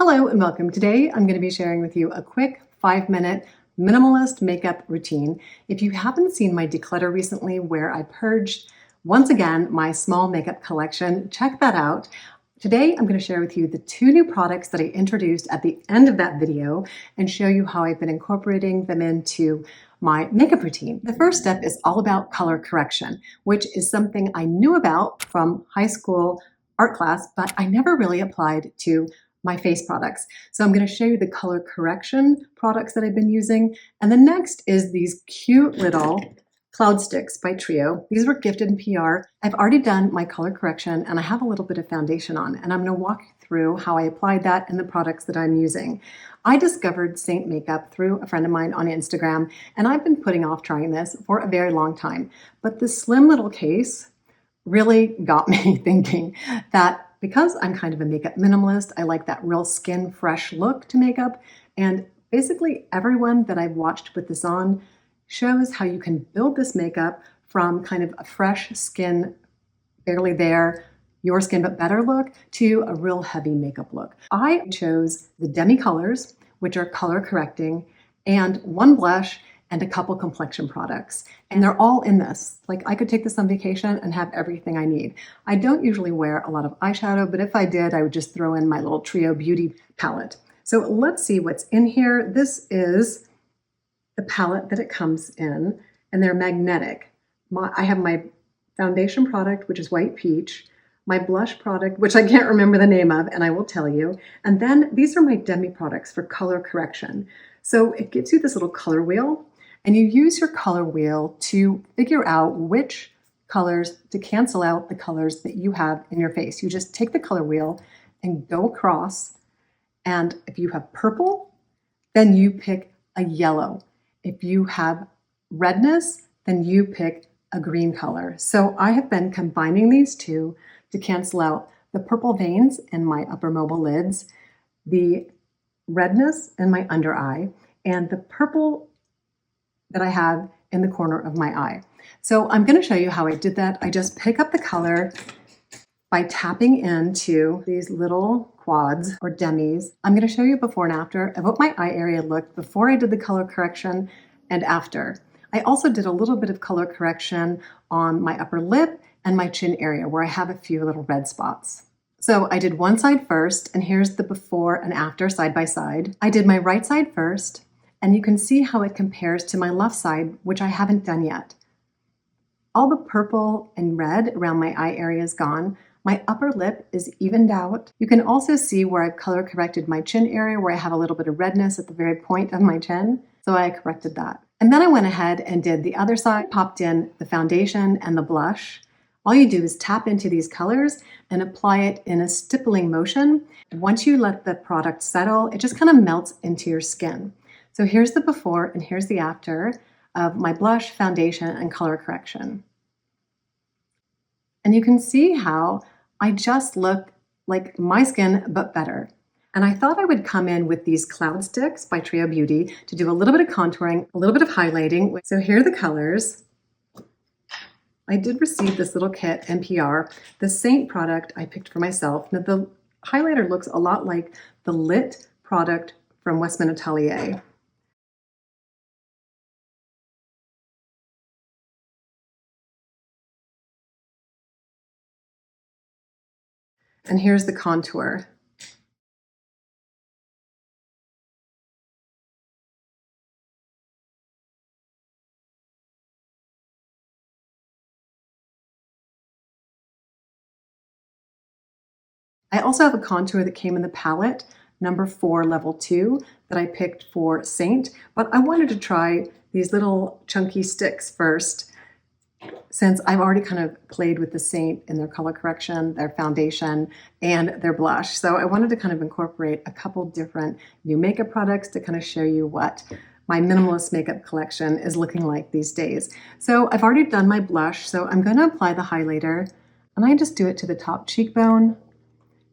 Hello and welcome. Today I'm going to be sharing with you a quick 5-minute minimalist makeup routine. If you haven't seen my declutter recently where I purged once again my small makeup collection, check that out. Today I'm going to share with you the 2 new products that I introduced at the end of that video and show you how I've been incorporating them into my makeup routine. The first step is all about color correction, which is something I knew about from high school art class, but I never really applied to my face products. So I'm going to show you the color correction products that I've been using. And the next is these cute little Cloudsticks by Trio. These were gifted in PR. I've already done my color correction and I have a little bit of foundation on, and I'm going to walk you through how I applied that and the products that I'm using. I discovered Seint Makeup through a friend of mine on Instagram, and I've been putting off trying this for a very long time. But the slim little case really got me thinking that because I'm kind of a makeup minimalist, I like that real skin fresh look to makeup. And basically everyone that I've watched put this on shows how you can build this makeup from kind of a fresh skin, barely there, your skin but better look, to a real heavy makeup look. I chose the Demi colors, which are color correcting, and one blush and a couple complexion products. And they're all in this. Like, I could take this on vacation and have everything I need. I don't usually wear a lot of eyeshadow, but if I did, I would just throw in my little Trio Beauty palette. So let's see what's in here. This is the palette that it comes in, and they're magnetic. I have my foundation product, which is White Peach, my blush product, which I can't remember the name of, and I will tell you. And then these are my Demi products for color correction. So it gives you this little color wheel, and you use your color wheel to figure out which colors to cancel out the colors that you have in your face. You just take the color wheel and go across, and if you have purple, then you pick a yellow. If you have redness, then you pick a green color. So I have been combining these two to cancel out the purple veins in my upper mobile lids, the redness in my under eye, and the purple that I have in the corner of my eye. So I'm going to show you how I did that. I just pick up the color by tapping into these little quads or demis. I'm going to show you before and after of what my eye area looked before I did the color correction and after. I also did a little bit of color correction on my upper lip and my chin area where I have a few little red spots. So I did one side first, and here's the before and after side by side. I did my right side first, and you can see how it compares to my left side, which I haven't done yet. All the purple and red around my eye area is gone. My upper lip is evened out. You can also see where I've color corrected my chin area, where I have a little bit of redness at the very point of my chin. So I corrected that. And then I went ahead and did the other side, popped in the foundation and the blush. All you do is tap into these colors and apply it in a stippling motion. Once you let the product settle, it just kind of melts into your skin. So here's the before and here's the after of my blush, foundation, and color correction. And you can see how I just look like my skin, but better. And I thought I would come in with these Cloudsticks by Trio Beauty to do a little bit of contouring, a little bit of highlighting. So here are the colors. I did receive this little kit, NPR. The Seint product I picked for myself. Now the highlighter looks a lot like the Lit product from Westman Atelier. And here's the contour. I also have a contour that came in the palette, number 4, level 2, that I picked for Seint, but I wanted to try these little chunky sticks first, since I've already kind of played with the Seint in their color correction, their foundation, and their blush. So I wanted to kind of incorporate a couple different new makeup products to kind of show you what my minimalist makeup collection is looking like these days. So I've already done my blush, so I'm going to apply the highlighter, and I just do it to the top cheekbone.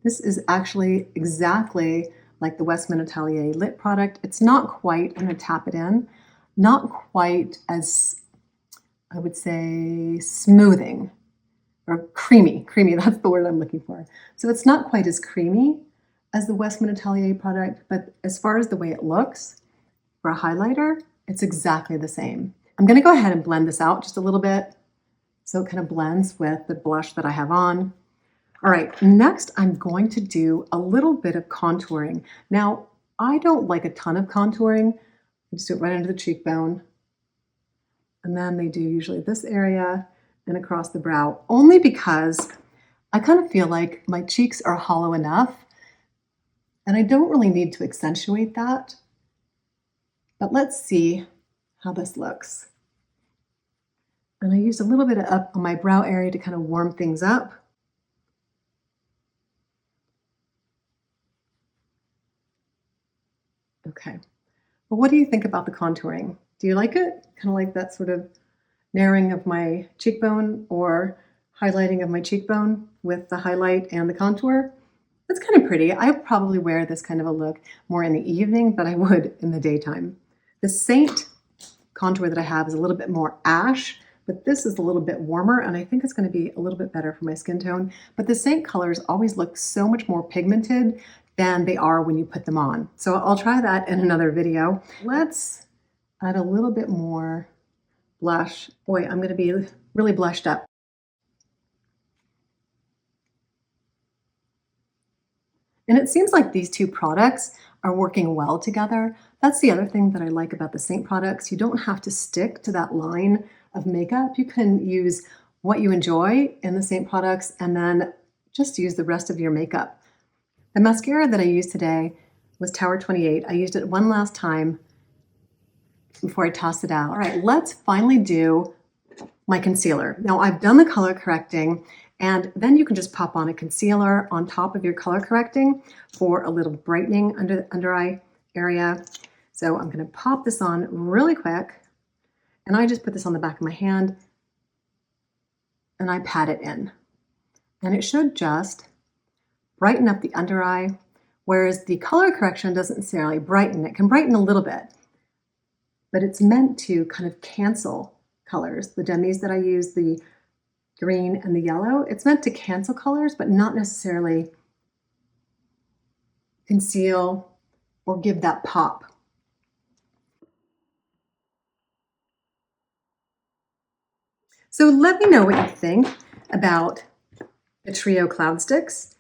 This is actually exactly like the Westman Atelier Lit product. It's not quite, I'm going to tap it in, not quite as, I would say, smoothing or creamy, that's the word I'm looking for. So it's not quite as creamy, as the Westman Atelier product, but as far as the way it looks for a highlighter, it's exactly the same. I'm gonna go ahead and blend this out just a little bit so it kind of blends with the blush that I have on. All right, next I'm going to do a little bit of contouring. Now, I don't like a ton of contouring. I just do it right under the cheekbone. And then they do usually this area and across the brow, only because I kind of feel like my cheeks are hollow enough and I don't really need to accentuate that. But let's see how this looks. And I used a little bit up on my brow area to kind of warm things up. Okay, well, what do you think about the contouring? Do you like it? Kind of like that sort of narrowing of my cheekbone or highlighting of my cheekbone with the highlight and the contour? It's kind of pretty. I would probably wear this kind of a look more in the evening than I would in the daytime. The Seint contour that I have is a little bit more ash, but this is a little bit warmer, and I think it's going to be a little bit better for my skin tone. But the Seint colors always look so much more pigmented than they are when you put them on. So I'll try that in another video. Let's add a little bit more blush. Boy, I'm going to be really blushed up. And it seems like these two products are working well together. That's the other thing that I like about the Seint products. You don't have to stick to that line of makeup. You can use what you enjoy in the Seint products and then just use the rest of your makeup. The mascara that I used today was Tower 28. I used it one last time before I tossed it out. All right, let's finally do my concealer. Now I've done the color correcting, and then you can just pop on a concealer on top of your color correcting for a little brightening under the under eye area. So I'm gonna pop this on really quick, and I just put this on the back of my hand and I pat it in. And it should just brighten up the under eye, whereas the color correction doesn't necessarily brighten. It can brighten a little bit, but it's meant to kind of cancel colors. The Demis that I use, the green and the yellow, it's meant to cancel colors, but not necessarily conceal or give that pop. So let me know what you think about the Trio Cloud Sticks.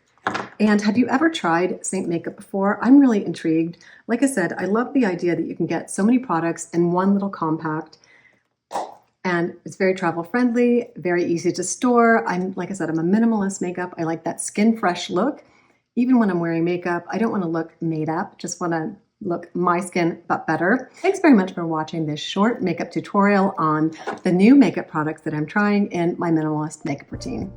And have you ever tried Seint makeup before? I'm really intrigued. Like I said, I love the idea that you can get so many products in one little compact, and it's very travel friendly, very easy to store. Like I said, I'm a minimalist makeup. I like that skin fresh look. Even when I'm wearing makeup, I don't want to look made up, just want to look my skin, but better. Thanks very much for watching this short makeup tutorial on the new makeup products that I'm trying in my minimalist makeup routine.